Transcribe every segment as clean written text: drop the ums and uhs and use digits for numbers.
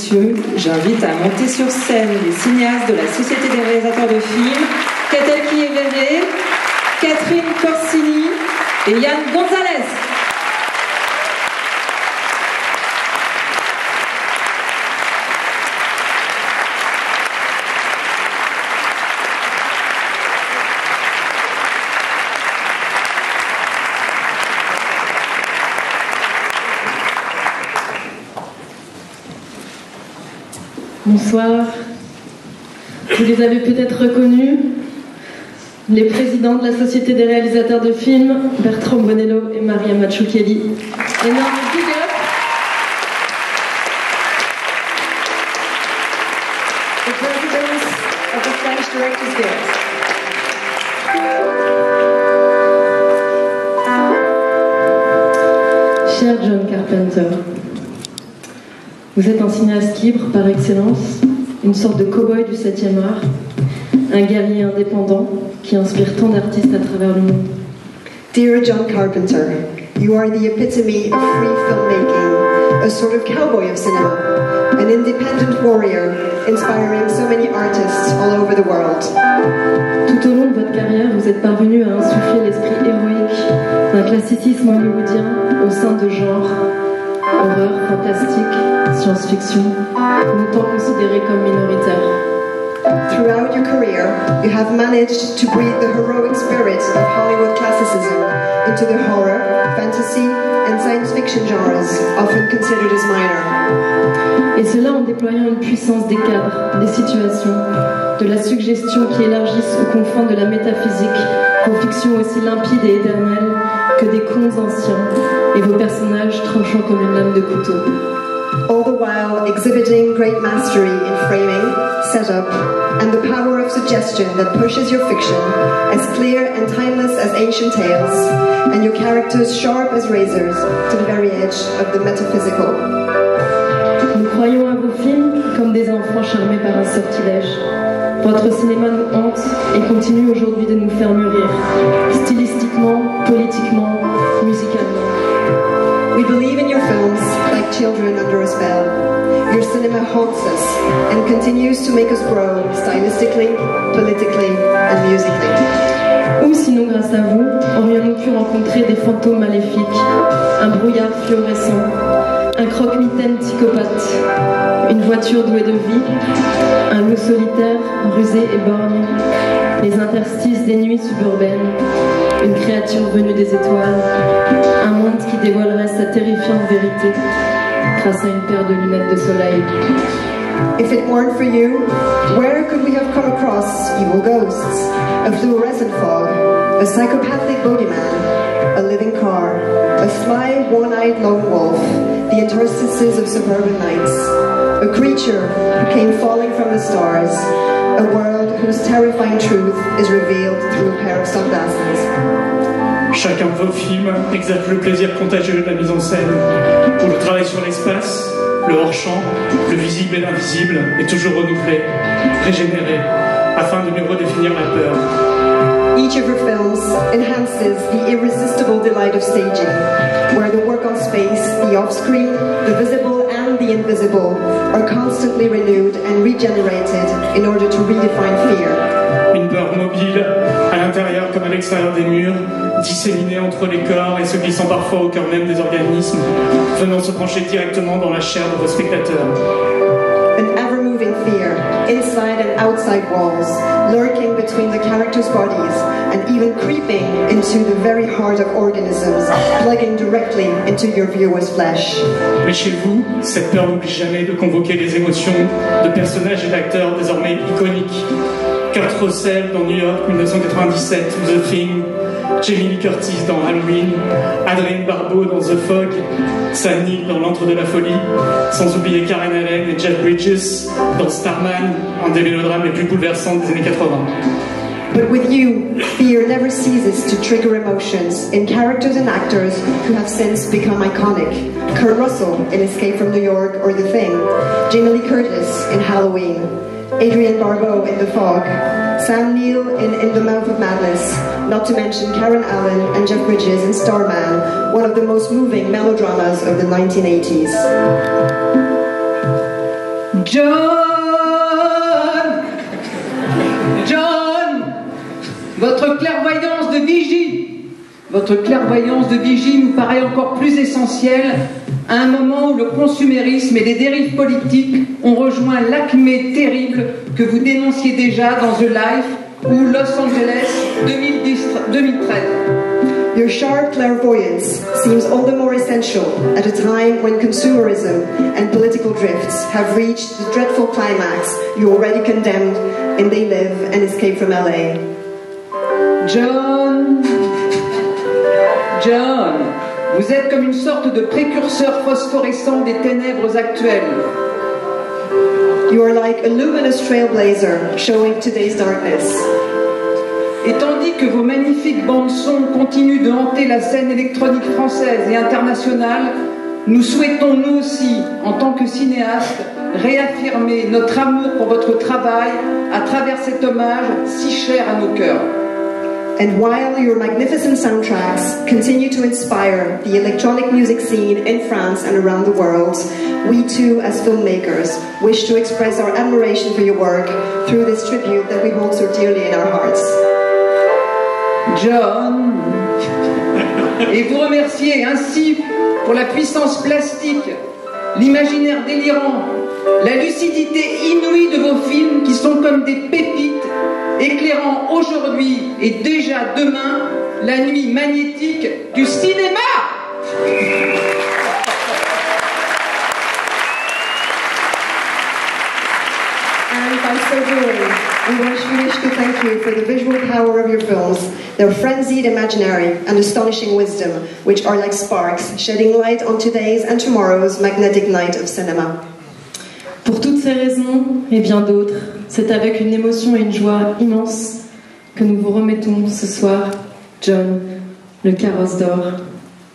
messieurs, j'invite à monter sur scène les cinéastes de la Société des réalisateurs de films, Ketelki Evere, Catherine Corsini et Yann Gonzalez. Bonsoir. Vous les avez peut-être reconnus, les présidents de la Société des réalisateurs de films, Bertrand Bonello et Maria Mazzucchelli. Énorme big up. The presidents of the French Directors Guild. Cher John Carpenter, vous êtes un cinéaste libre par excellence, une sorte de cow-boy du 7e art, un guerrier indépendant qui inspire tant d'artistes à travers le monde. Dear John Carpenter, you are the epitome of free filmmaking, a sort of cowboy of cinema, an independent warrior inspiring so many artists all over the world. Tout au long de votre carrière, vous êtes parvenu à insuffler l'esprit héroïque d'un classicisme hollywoodien au sein de genres horreur, fantastique, science-fiction, longtemps considérés comme minoritaires. Throughout your career, you have managed to breathe the heroic spirit of Hollywood classicism into the horror, fantasy, and science fiction genres, often considered as minor. Et cela en déployant une puissance des cadres, des situations, de la suggestion qui élargissent aux confins de la métaphysique, vos fictions aussi limpides et éternelles que des contes anciens, et vos personnages tranchant comme une lame de couteau. All the while exhibiting great mastery in framing, setup, and the power of suggestion that pushes your fiction as clear and timeless as ancient tales, and your characters sharp as razors to the very edge of the metaphysical. Nous croyons à vos films comme des enfants charmés par un sortilège. Votre cinéma nous hante et continue aujourd'hui de nous faire mûrir, stylistiquement, politiquement, musicalement. We believe in your films like children under a spell. Your cinema haunts us and continues to make us grow stylistically, politically, and musically. Ou sinon, grâce à vous, aurions-nous pu rencontrer des fantômes maléfiques, un brouillard fluorescent, un croque-mitaine psychopathe, une voiture douée de vie, un loup solitaire, rusé et borgne, les interstices des nuits suburbaines, une créature venue des étoiles, un monde qui dévoilerait sa terrifiante vérité grâce à une paire de lunettes de soleil. If it weren't for you, where could we have come across evil ghosts, a fluorescent fog, a psychopathic boogeyman, a living car, a sly, one-eyed lone wolf, the interstices of suburban nights, a creature who came falling from the stars, a world whose terrifying truth is revealed through a pair of sunglasses. Chacun de vos films exalte le plaisir contagieux de la mise en scène, où le travail sur l'espace, le hors-champ, le visible et l'invisible est toujours renouvelé, régénéré, afin de mieux redéfinir la peur. Each of your films enhances the irresistible delight of staging, where the work on space, the off-screen, the visible and the invisible are constantly renewed and regenerated in order to redefine fear. Une peur mobile, à l'intérieur comme à l'extérieur des murs, disséminée entre les corps et se glissant parfois au cœur même des organismes, venant se brancher directement dans la chair de vos spectateurs. An ever-moving fear, inside and outside walls, lurking between the characters' bodies, and even creeping into the very heart of organisms, plugging directly into your viewer's flesh. Mais chez vous, cette peur n'oublie jamais de convoquer les émotions de personnages et d'acteurs désormais iconiques. Kurt Russell dans New York 1997, The Thing, Jamie Lee Curtis dans Halloween, Adrienne Barbeau dans The Fog, Sam Neill dans L'Antre de la Folie, sans oublier Karen Allen et Jeff Bridges dans Starman, un des mélodrames les plus bouleversants des années 80. But with you, fear never ceases to trigger emotions in characters and actors who have since become iconic. Kurt Russell in Escape from New York or The Thing, Jamie Lee Curtis in Halloween, Adrienne Barbeau in The Fog, Sam Neill in The Mouth of Madness, not to mention Karen Allen and Jeff Bridges in Starman, one of the most moving melodramas of the 1980s. John! John! Votre clairvoyance de vigie nous paraît encore plus essentielle à un moment où le consumérisme et les dérives politiques ont rejoint l'acmé terrible que vous dénonciez déjà dans The Life ou Los Angeles 2013. Your sharp clairvoyance seems all the more essential at a time when consumerism and political drifts have reached the dreadful climax you already condemned in They Live and Escape from LA. John, vous êtes comme une sorte de précurseur phosphorescent des ténèbres actuelles. You are like a luminous trailblazer showing today's darkness. Et tandis que vos magnifiques bandes-son continuent de hanter la scène électronique française et internationale, nous souhaitons nous aussi, en tant que cinéastes, réaffirmer notre amour pour votre travail à travers cet hommage si cher à nos cœurs. And while your magnificent soundtracks continue to inspire the electronic music scene in France and around the world, we too, as filmmakers, wish to express our admiration for your work through this tribute that we hold so dearly in our hearts. John, et vous remercier ainsi pour la puissance plastique, l'imaginaire délirant, la lucidité inouïe de vos films qui sont comme des pépites, éclairant aujourd'hui et déjà demain la nuit magnétique du cinéma. And by so doing, we wish to thank you for the visual power of your films, their frenzied imaginary and astonishing wisdom, which are like sparks, shedding light on today's and tomorrow's magnetic night of cinema. Pour toutes ces raisons et bien d'autres, c'est avec une émotion et une joie immense que nous vous remettons ce soir, John, le Carrosse d'Or.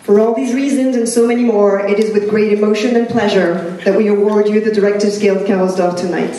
For all these reasons and so many more, it is with great emotion and pleasure that we award you the Directors Guild Carrosse d'Or tonight.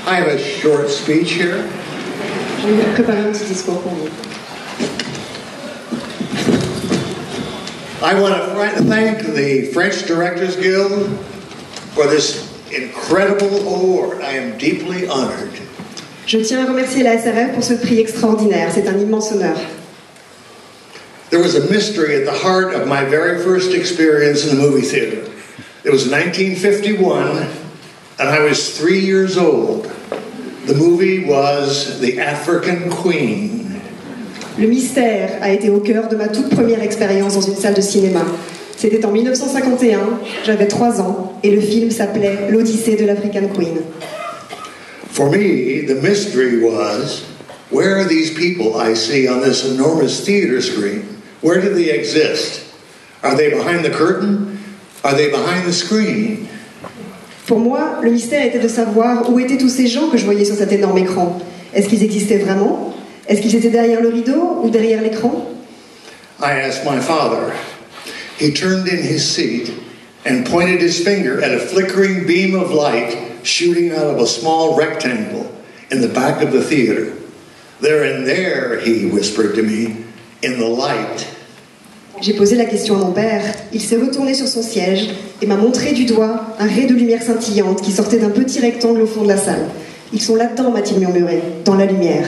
I have a short speech here. Je vais préparer un petit discours pour vous. I want to thank the French Directors Guild for this incredible award. I am deeply honored. Je tiens à remercier la SRF pour ce prix extraordinaire. C'est un immense honneur. There was a mystery at the heart of my very first experience in the movie theater. It was 1951, and I was 3 years old. The movie was The African Queen. Le mystère a été au cœur de ma toute première expérience dans une salle de cinéma. C'était en 1951, j'avais 3 ans, et le film s'appelait L'Odyssée de l'African Queen. For me, the mystery was, where are these people I see on this enormous theater screen? Where do they exist? Are they behind the curtain? Are they behind the screen? Pour moi, le mystère était de savoir où étaient tous ces gens que je voyais sur cet énorme écran. Est-ce qu'ils existaient vraiment? Est-ce qu'ils étaient derrière le rideau ou derrière l'écran? I asked my father. He turned in his seat and pointed his finger at a flickering beam of light shooting out of a small rectangle in the back of the theater. They're in there, he whispered to me, in the light. J'ai posé la question à mon père, il s'est retourné sur son siège et m'a montré du doigt un ray de lumière scintillante qui sortait d'un petit rectangle au fond de la salle. Ils sont là-dedans, m'a-t-il murmuré, dans la lumière.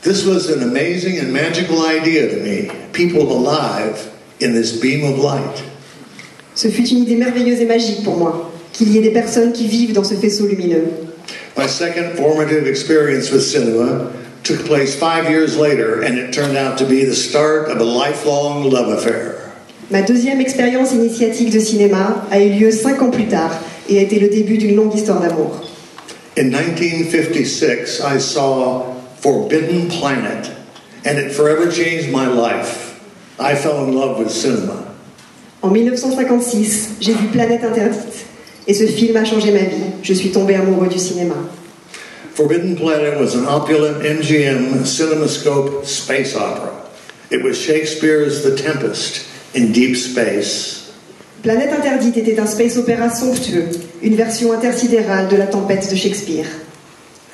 This was an amazing and magical idea to me. People alive in this beam of light. Ce fut une idée merveilleuse et magique pour moi, qu'il y ait des personnes qui vivent dans ce faisceau lumineux. My second formative experience with cinema took place 5 years later, and it turned out to be the start of a lifelong love affair. Ma deuxième expérience initiatique de cinéma a eu lieu 5 ans plus tard et a été le début d'une longue histoire d'amour. In 1956, I saw Forbidden Planet, and it forever changed my life. I fell in love with cinema. En 1956, j'ai vu Planète Interdite, et ce film a changé ma vie. Je suis tombée amoureux du cinéma. Forbidden Planet was an opulent MGM CinemaScope space opera. It was Shakespeare's The Tempest in deep space. Planète Interdite était un space opéra somptueux, une version intersidérale de La Tempête de Shakespeare.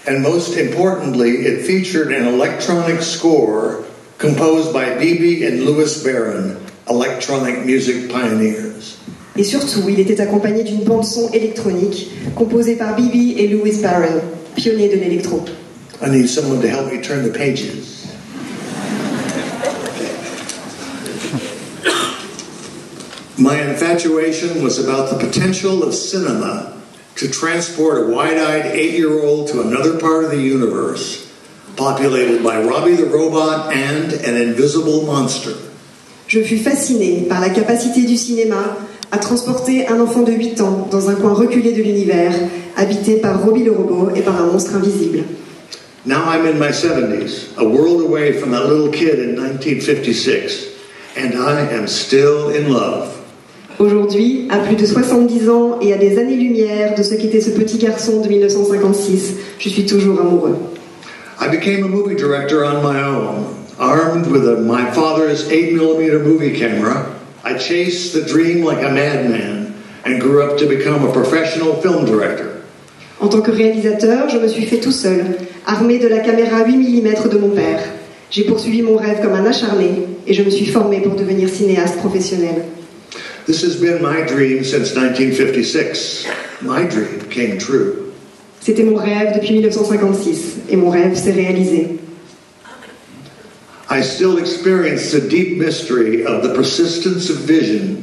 And most importantly, it featured an electronic score composed by Bibi and Louis Barron, electronic music pioneers. Et surtout, il était accompagné d'une bande-son électronique composée par Bibi et Louis Barron, pionniers de l'électro. I need someone to help me turn the pages. My infatuation was about the potential of cinema to transport a wide-eyed 8-year-old to another part of the universe, populated by Robbie the Robot and an invisible monster. Je fus fascinée par la capacité du cinéma à transporter un enfant de 8 ans dans un coin reculé de l'univers, habité par Robbie le robot et par un monstre invisible. Now I'm in my 70s, a world away from that little kid in 1956, and I am still in love. Aujourd'hui, à plus de 70 ans et à des années-lumière de ce qu'était ce petit garçon de 1956, je suis toujours amoureux. I became a movie director on my own, armed with my father's 8mm movie camera. I chased the dream like a madman and grew up to become a professional film director. En tant que réalisateur, je me suis fait tout seul, armé de la caméra 8 mm de mon père. J'ai poursuivi mon rêve comme un acharné et je me suis formé pour devenir cinéaste professionnel. This has been my dream since 1956. My dream came true. C'était mon rêve depuis 1956 et mon rêve s'est réalisé. I still experience the deep mystery of the persistence of vision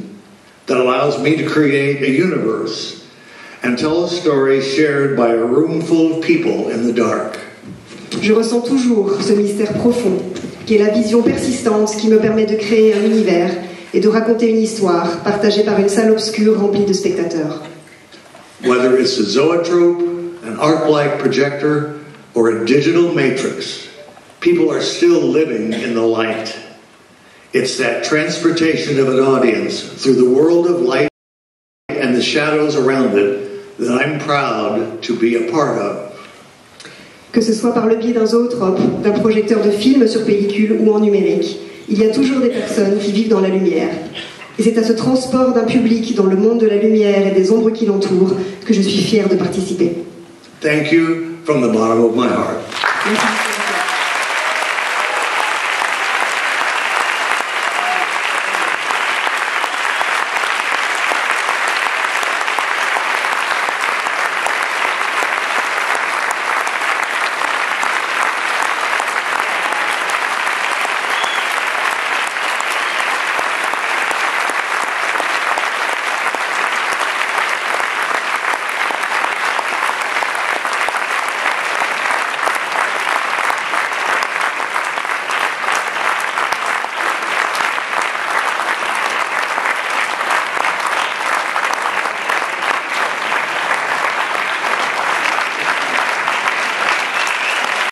that allows me to create a universe and tell a story shared by a room full of people in the dark. Je ressens toujours ce mystère profond, qui est la vision persistante qui me permet de créer un univers et de raconter une histoire partagée par une salle obscure remplie de spectateurs. Whether it's a zoetrope, an arc-like projector, or a digital matrix, people are still living in the light. It's that transportation of an audience through the world of light and the shadows around it that I'm proud to be a part of. Que ce soit par le biais d'un zootrope, d'un projecteur de film sur pellicule ou en numérique, il y a toujours des personnes qui vivent dans la lumière. Et c'est à ce transport d'un public dans le monde de la lumière et des ombres qui l'entourent que je suis fière de participer. Thank you from the bottom of my heart. Merci.